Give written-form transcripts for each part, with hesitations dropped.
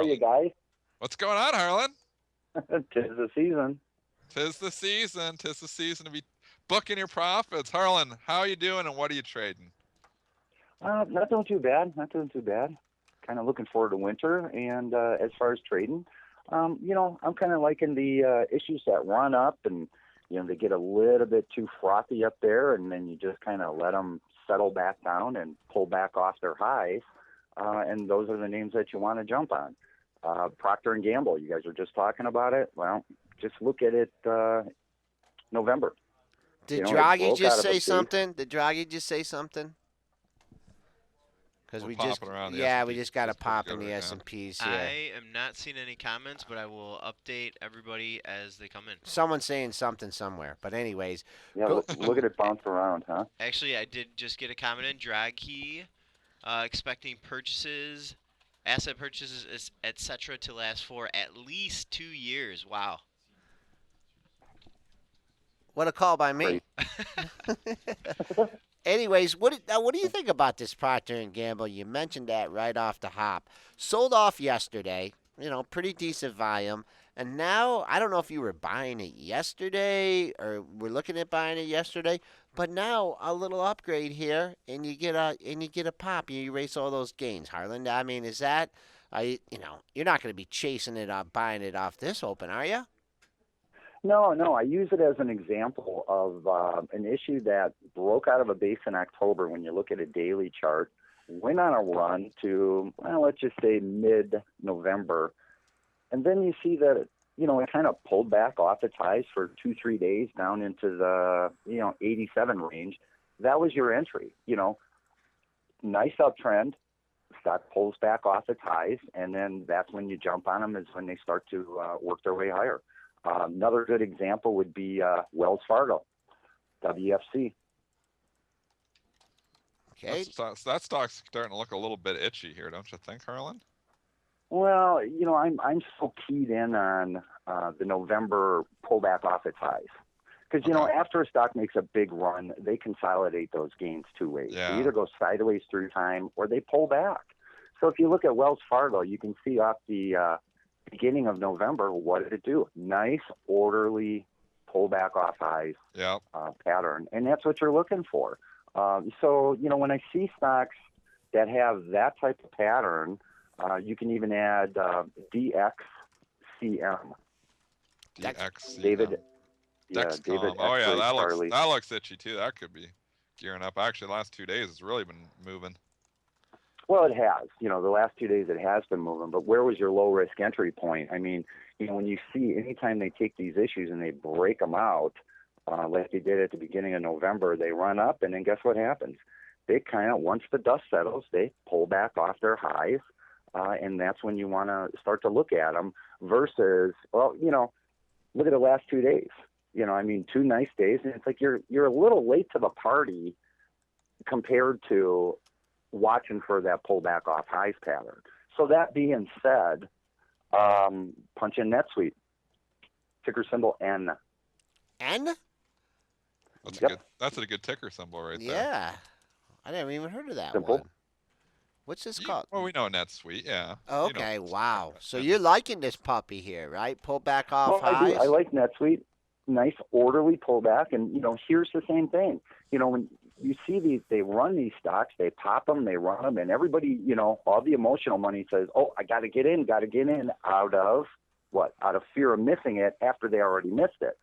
you guys? What's going on, Harlan? Tis the season. Tis the season. Tis the season to be booking your profits. Harlan, how you doing and what are you trading? Not doing too bad. Not doing too bad. Kind of looking forward to winter. And as far as trading, I'm kind of liking the issues that run up and, they get a little bit too frothy up there, and then you just kind of let them settle back down and pull back off their highs. And those are the names that you want to jump on. Procter and Gamble, you guys were just talking about it. Well, just look at it November. Did Draghi just say something? Did Draghi just say something? Because we just got a pop in the S&Ps here. I am not seeing any comments, but I will update everybody as they come in. Someone's saying something somewhere, but anyways. Yeah, look at it bounce around, huh? Actually, I did just get a comment in. Draghi expecting asset purchases, etc., to last for at least 2 years. Wow. What a call by me. Anyways, what do you think about this Procter and Gamble? You mentioned that right off the hop. Sold off yesterday, pretty decent volume. And now, I don't know if you were buying it yesterday or were looking at buying it yesterday, but now a little upgrade here, and you get a pop. You erase all those gains, Harlan. I mean, is that, you're not going to be chasing it up, buying it off this open, are you? No. I use it as an example of an issue that broke out of a base in October when you look at a daily chart, went on a run to, let's just say mid-November. And then you see that, it kind of pulled back off its highs for 2-3 days down into the, 87 range. That was your entry, nice uptrend. Stock pulls back off its highs, and then that's when you jump on them is when they start to work their way higher. Another good example would be Wells Fargo, WFC. Okay. That stock's starting to look a little bit itchy here, don't you think, Harlan? Well, I'm so keyed in on the November pullback off its highs. Because, after a stock makes a big run, they consolidate those gains two ways. Yeah. They either go sideways through time or they pull back. So if you look at Wells Fargo, you can see off the beginning of November, what did it do? Nice, orderly pullback off highs pattern. And that's what you're looking for. So, when I see stocks that have that type of pattern, you can even add DXCM. DXCM. David. Dexcom. David that looks itchy too. That could be gearing up. Actually, the last 2 days it's really been moving. Well, it has. The last 2 days it has been moving. But where was your low-risk entry point? I mean, when you see anytime they take these issues and they break them out, like they did at the beginning of November, they run up, and then guess what happens? They kind of, once the dust settles, they pull back off their highs, and that's when you want to start to look at them versus, look at the last 2 days. 2 nice days, and it's like you're a little late to the party compared to watching for that pullback off highs pattern. So that being said, punch in NetSuite, ticker symbol N. N? That's a good ticker symbol right there. Yeah, I never even heard of that Simple. one. What's this called? Well, we know NetSuite, yeah. Okay, wow. So you're liking this puppy here, right? Pull back off highs? I like NetSuite. Nice orderly pullback, and here's the same thing. When you see these, they run these stocks, they pop them, they run them, and everybody, all the emotional money says, "Oh, I got to get in," out of what? Out of fear of missing it after they already missed it.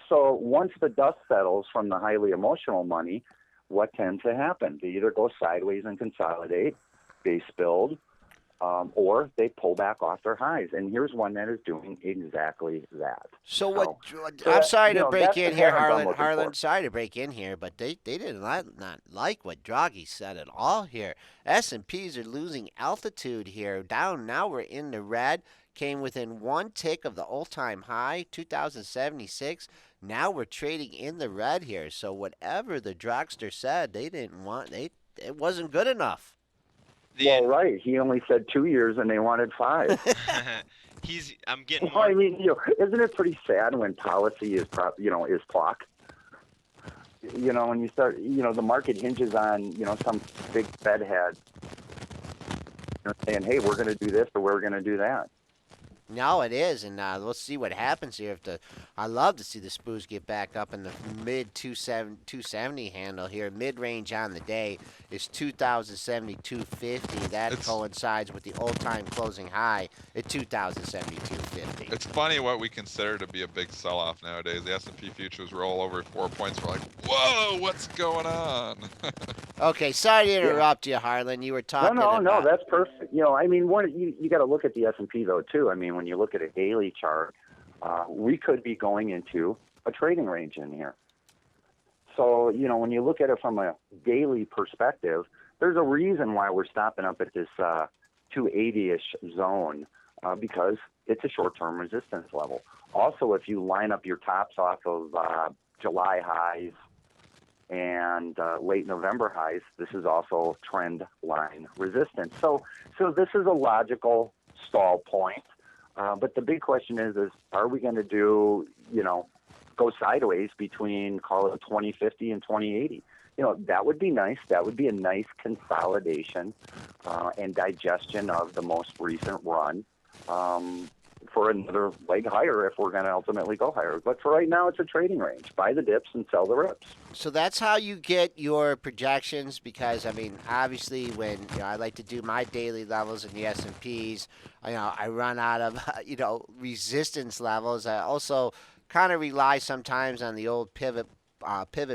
So once the dust settles from the highly emotional money, what tends to happen? They either go sideways and consolidate, base build, or they pull back off their highs. And here's one that is doing exactly that. I'm sorry to break in here, Harlan. Sorry to break in here, but they did not like what Draghi said at all here. S&Ps are losing altitude here. Down now, we're in the red. Came within one tick of the all-time high, 2,076. Now we're trading in the red here. So whatever the dragster said, it wasn't good enough. Well, right. He only said 2 years, and they wanted 5. I'm getting. Well, I mean, isn't it pretty sad when policy is talk? When you start, the market hinges on, some big Fed head saying, hey, we're going to do this or we're going to do that. No, it is, and we'll see what happens here. I love to see the Spoos get back up in the mid 270 handle here. Mid range on the day is 2,072.50. That coincides with the all-time closing high at 2,072.50. It's funny what we consider to be a big sell-off nowadays. The S&P futures roll over 4 points. We're like, whoa, what's going on? Okay, sorry to interrupt you, Harlan. You were talking No, about... that's perfect. I mean, you got to look at the S&P though too. I mean, when you look at a daily chart, we could be going into a trading range in here. So, when you look at it from a daily perspective, there's a reason why we're stopping up at this 280-ish zone because it's a short-term resistance level. Also, if you line up your tops off of July highs and late November highs, this is also trend line resistance. So this is a logical stall point. But the big question is are we going to do, go sideways between, call it 2050 and 2080? That would be nice. That would be a nice consolidation and digestion of the most recent run for another leg higher if we're going to ultimately go higher. But for right now, it's a trading range. Buy the dips and sell the rips. So that's how you get your projections, because, I mean, obviously when I like to do my daily levels in the S&Ps, I run out of, resistance levels. I also kind of rely sometimes on the old pivot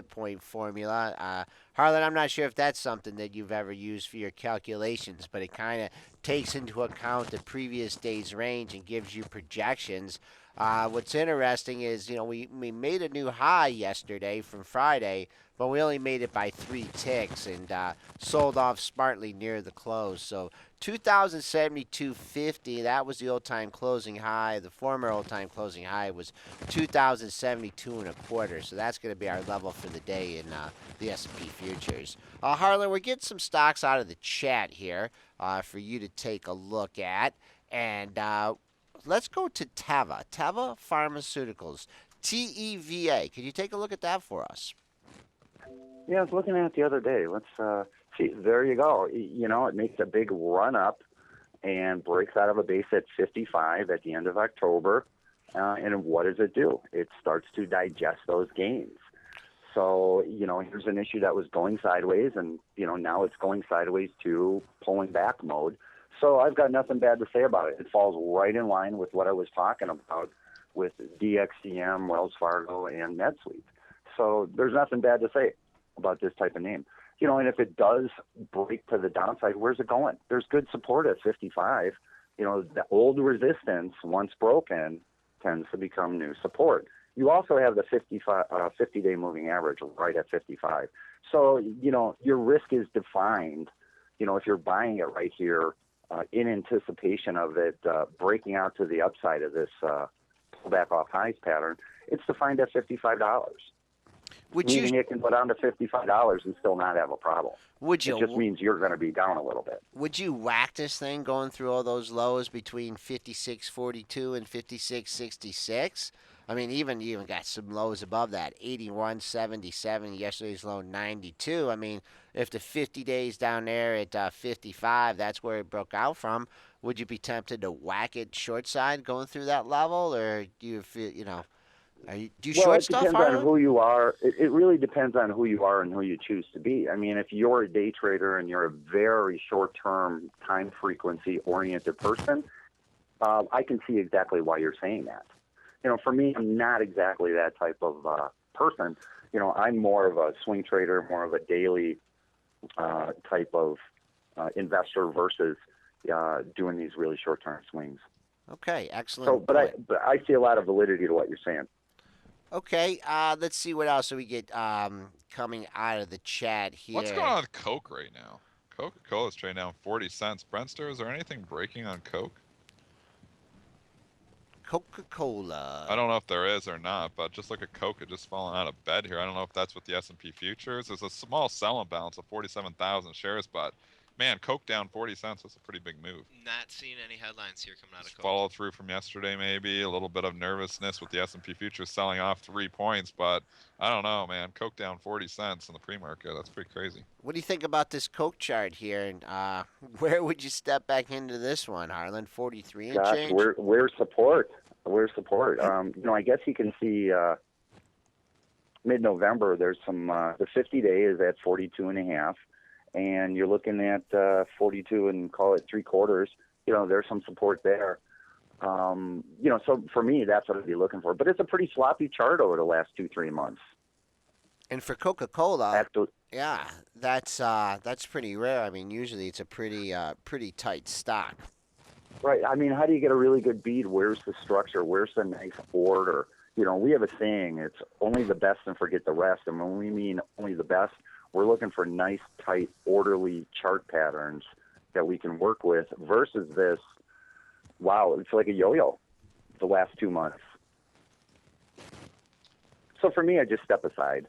point formula. Harlan, I'm not sure if that's something that you've ever used for your calculations, but it kind of takes into account the previous day's range and gives you projections. What's interesting is, we made a new high yesterday from Friday, but we only made it by 3 ticks and sold off smartly near the close. So 2,072.50, that was the old-time closing high. The former old-time closing high was 2,072.25. So that's going to be our level for the day in the S&P futures. Harlan, we're getting some stocks out of the chat here for you to take a look at. And let's go to Teva Pharmaceuticals, TEVA. Can you take a look at that for us? Yeah, I was looking at it the other day. Let's see. There you go. It makes a big run up and breaks out of a base at 55 at the end of October. And what does it do? It starts to digest those gains. So, here's an issue that was going sideways, and, now it's going sideways to pulling back mode. So I've got nothing bad to say about it. It falls right in line with what I was talking about with DXCM, Wells Fargo, and NetSuite. So there's nothing bad to say about this type of name. And if it does break to the downside, where's it going? There's good support at 55. The old resistance, once broken, tends to become new support. You also have the 50-day moving average right at 55. So, your risk is defined, if you're buying it right here in anticipation of it breaking out to the upside of this pullback off highs pattern, it's defined at $55. Meaning it can go down to $55 and still not have a problem. It just means you're going to be down a little bit. Would you whack this thing going through all those lows between 56.42 and 56.66? I mean, even got some lows above that, 81.77, yesterday's low 92. I mean, if the 50 days down there at 55, that's where it broke out from, would you be tempted to whack it short side going through that level, or do you feel, do you short stuff, Harlan? Well, it depends on who you are. It really depends on who you are and who you choose to be. I mean, if you're a day trader and you're a very short-term, time frequency-oriented person, I can see exactly why you're saying that. For me, I'm not exactly that type of person. I'm more of a swing trader, more of a daily type of investor versus doing these really short-term swings. Okay, excellent. So, but I see a lot of validity to what you're saying. Okay, let's see what else we get coming out of the chat here. What's going on with Coke right now? Coca-Cola is trading down 40 cents. Brentster, is there anything breaking on Coke? Coca-Cola. I don't know if there is or not, but just look at Coke. It just fallen out of bed here. I don't know if that's with the S&P futures. There's a small selling balance of 47,000 shares, but Man, Coke down 40 cents. That's a pretty big move. Not seeing any headlines here coming out of Coke. Follow through from yesterday, maybe a little bit of nervousness with the S&P futures selling off 3 points, but I don't know, man. Coke down 40 cents in the pre-market. That's pretty crazy. What do you think about this Coke chart here? And where would you step back into this one, Harlan? 43 and Gosh, change. where's support? Where's support? I guess you can see mid-November. There's some. The 50-day is at 42.5, and you're looking at 42 and call it 3/4. There's some support there. So for me, that's what I'd be looking for. But it's a pretty sloppy chart over the last 2-3 months. And for Coca-Cola, yeah, that's pretty rare. I mean, usually it's a pretty tight stock. Right. I mean, how do you get a really good bead? Where's the structure? Where's the nice order? We have a saying, it's only the best and forget the rest. And when we mean only the best, we're looking for nice, tight, orderly chart patterns that we can work with versus this, wow, it's like a yo-yo the last 2 months. So for me, I just step aside.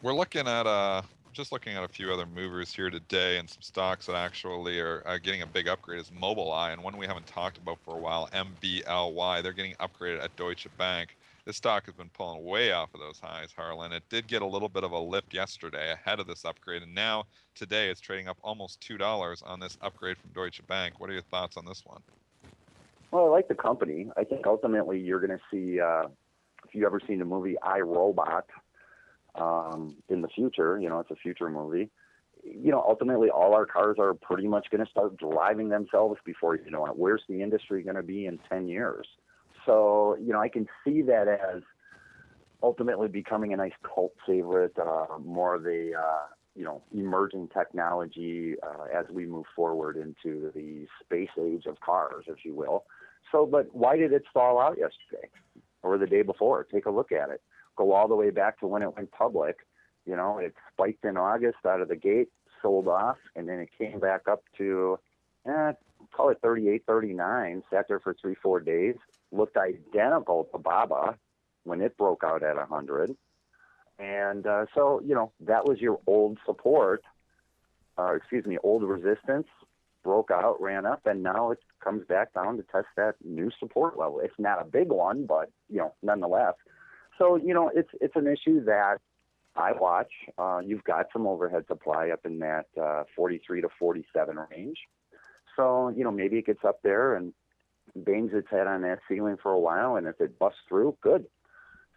We're looking at just looking at a few other movers here today, and some stocks that actually are getting a big upgrade is Mobileye, and one we haven't talked about for a while, MBLY. They're getting upgraded at Deutsche Bank. This stock has been pulling way off of those highs, Harlan. It did get a little bit of a lift yesterday ahead of this upgrade, and now today it's trading up almost $2 on this upgrade from Deutsche Bank. What are your thoughts on this one? Well, I like the company. I think ultimately you're going to see, if you've ever seen the movie I, Robot, in the future, it's a future movie. Ultimately all our cars are pretty much going to start driving themselves before you know it. Where's the industry going to be in 10 years? So, I can see that as ultimately becoming a nice cult favorite, more of a, emerging technology as we move forward into the space age of cars, if you will. So, but why did it stall out yesterday or the day before? Take a look at it. Go all the way back to when it went public. It spiked in August out of the gate, sold off, and then it came back up to, call it 38, 39, sat there for 3-4 days, looked identical to Baba when it broke out at 100. And so, that was your old support, old resistance, broke out, ran up, and now it comes back down to test that new support level. It's not a big one, but, nonetheless. So, it's an issue that I watch. You've got some overhead supply up in that 43 to 47 range. So, maybe it gets up there and bangs its head on that ceiling for a while, and if it busts through, good.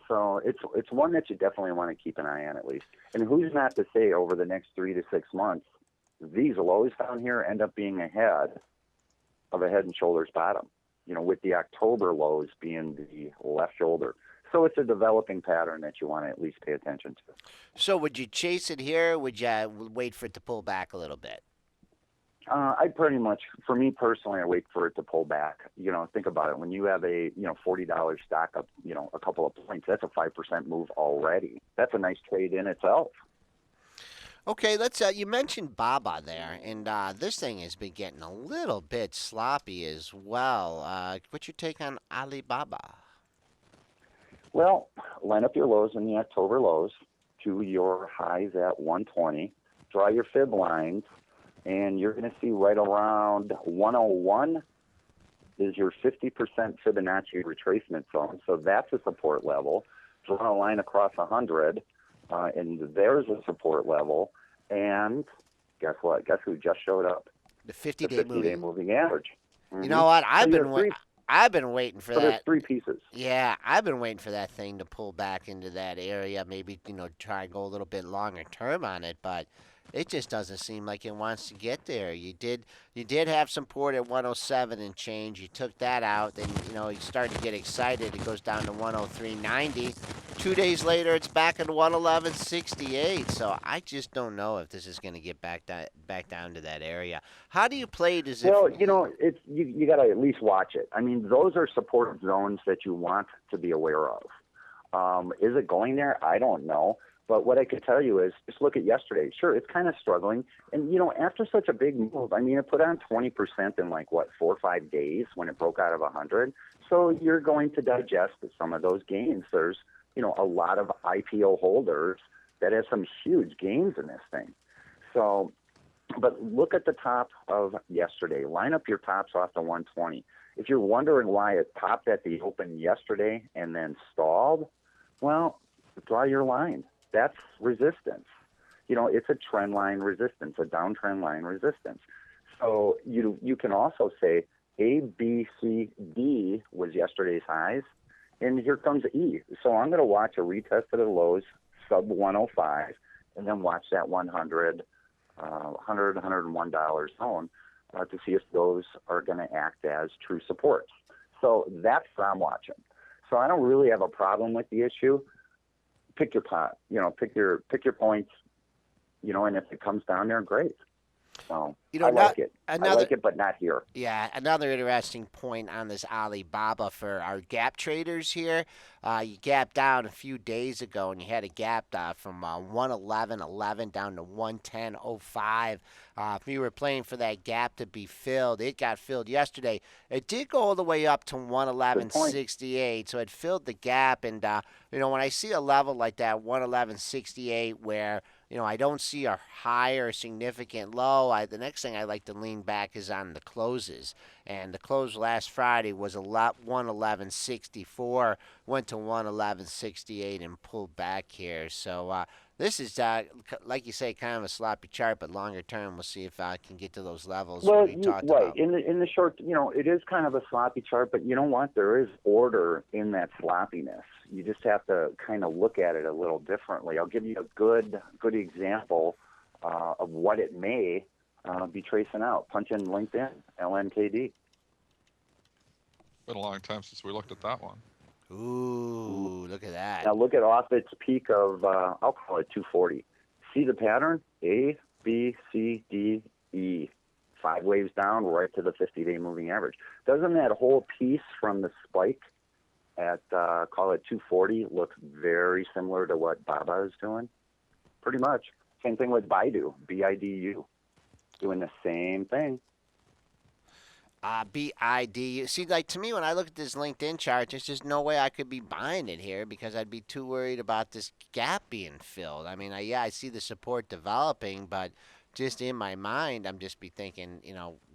So it's one that you definitely want to keep an eye on at least. And who's not to say over the next 3 to 6 months, these lows down here end up being ahead of a Head and Shoulders bottom, with the October lows being the left shoulder. So it's a developing pattern that you want to at least pay attention to. So would you chase it here? Or would you wait for it to pull back a little bit? I pretty much, for me personally, I wait for it to pull back. Think about it. When you have a $40 stock up, a couple of points, that's a 5% move already. That's a nice trade in itself. Okay, let's. You mentioned Baba there, and this thing has been getting a little bit sloppy as well. What's your take on Alibaba? Well, line up your lows in the October lows to your highs at 120. Draw your fib lines, and you're going to see right around 101 is your 50% Fibonacci retracement zone. So that's a support level. Draw a line across 100, and there's a support level. And guess what? Guess who just showed up? The 50-day moving average. Mm-hmm. You know what? I've been waiting for that. There's 3 pieces. Yeah, I've been waiting for that thing to pull back into that area. Maybe try and go a little bit longer term on it, but it just doesn't seem like it wants to get there. You did have support at 107 and change. You took that out, then you started to get excited. It goes down to 103.90. 2 days later, it's back at 111.68. So I just don't know if this is going to get back down to that area. How do you play it? It's you got to at least watch it. I mean, those are support zones that you want to be aware of. Is it going there? I don't know. But what I could tell you is just look at yesterday. Sure, it's kind of struggling. And, after such a big move, it put on 20% in 4 or 5 days when it broke out of 100. So you're going to digest some of those gains. There's, a lot of IPO holders that have some huge gains in this thing. So But look at the top of yesterday. Line up your tops off the 120. If you're wondering why it popped at the open yesterday and then stalled, well, draw your line. That's resistance. It's a trend line resistance, a downtrend line resistance. So you can also say A, B, C, D was yesterday's highs, and here comes E. So I'm going to watch a retest of the lows, sub 105, and then watch that 100, $101 zone to see if those are going to act as true supports. So that's what I'm watching. So I don't really have a problem with the issue. Pick your pot, pick your points, and if it comes down there, great. So I like it. I like it, but not here. Yeah, another interesting point on this Alibaba for our gap traders here. You gapped down a few days ago, and you had a gap from 111.11 down to 110.05. If you were playing for that gap to be filled, it got filled yesterday. It did go all the way up to 111.68, so it filled the gap. And when I see a level like that, 111.68, where I don't see a high or a significant low, the next thing I like to lean back is on the closes. And the close last Friday was 111.64, went to 111.68 and pulled back here. So this is, like you say, kind of a sloppy chart, but longer term, we'll see if I can get to those levels we talked about. In the short, it is kind of a sloppy chart, but you know what? There is order in that sloppiness. You just have to kind of look at it a little differently. I'll give you a good example of what it may be tracing out. Punch in LinkedIn, LNKD. Been a long time since we looked at that one. Ooh, look at that. Now look at off its peak of, I'll call it 240. See the pattern? A, B, C, D, E. 5 waves down right to the 50-day moving average. Doesn't that whole piece from the spike at, call it 240, look very similar to what Baba is doing? Pretty much. Same thing with Baidu, B-I-D-U. Doing the same thing. BID. See, to me, when I look at this LinkedIn chart, there's just no way I could be buying it here because I'd be too worried about this gap being filled. I mean, I see the support developing, but just in my mind, I'm just be thinking,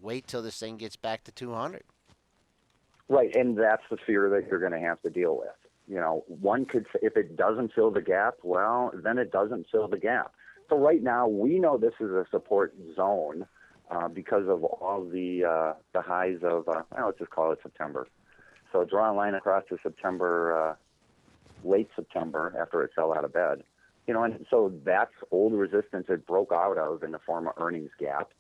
wait till this thing gets back to 200. Right, and that's the fear that you're going to have to deal with. One could say if it doesn't fill the gap, well, then it doesn't fill the gap. So right now, we know this is a support zone. Because of all the highs of, let's just call it September. So draw a line across to September, late September, after it fell out of bed. And so that's old resistance it broke out of in the form of earnings gap.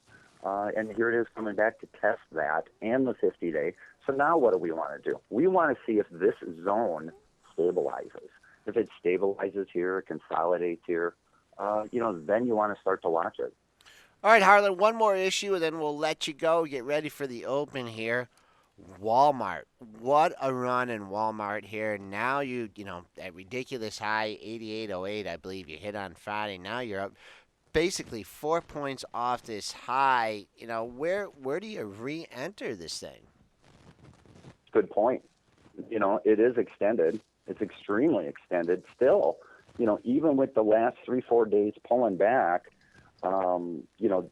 And here it is coming back to test that and the 50-day. So now what do we want to do? We want to see if this zone stabilizes. If it stabilizes here, consolidates here, then you want to start to watch it. All right, Harlan, one more issue, and then we'll let you go. Get ready for the open here. Walmart. What a run in Walmart here. Now that ridiculous high, 88.08, I believe you hit on Friday. Now you're up basically 4 points off this high. Where do you re-enter this thing? Good point. It is extended. It's extremely extended still. Even with the last 3-4 days pulling back,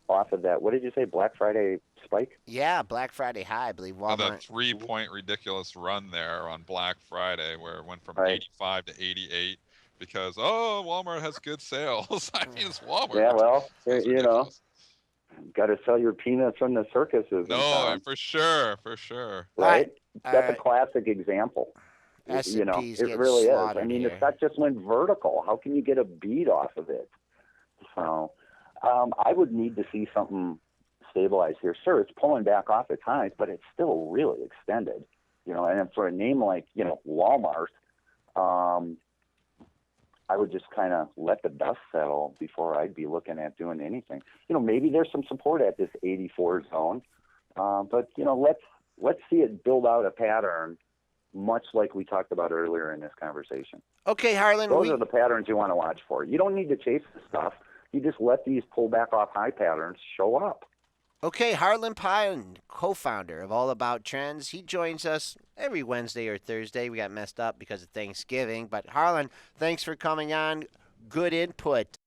off of that, what did you say, Black Friday spike? Yeah, Black Friday high, I believe. Walmart. That 3-point ridiculous run there on Black Friday where it went from 85 to 88 because, Walmart has good sales. I mean, it's Walmart. Yeah, well, got to sell your peanuts from the circuses. No, for sure. Right? That's a classic example. S&P's it really is. I mean, here. the stock just went vertical. How can you get a beat off of it? So I would need to see something stabilize here. Sure, it's pulling back off its highs, but it's still really extended. And for a name like, Walmart, I would just kind of let the dust settle before I'd be looking at doing anything. Maybe there's some support at this 84 zone, but, let's see it build out a pattern much like we talked about earlier in this conversation. Okay, Harlan. Those are the patterns you want to watch for. You don't need to chase the stuff. You just let these pull back off high patterns show up. Okay, Harlan Pyan, co-founder of All About Trends. He joins us every Wednesday or Thursday. We got messed up because of Thanksgiving. But Harlan, thanks for coming on. Good input.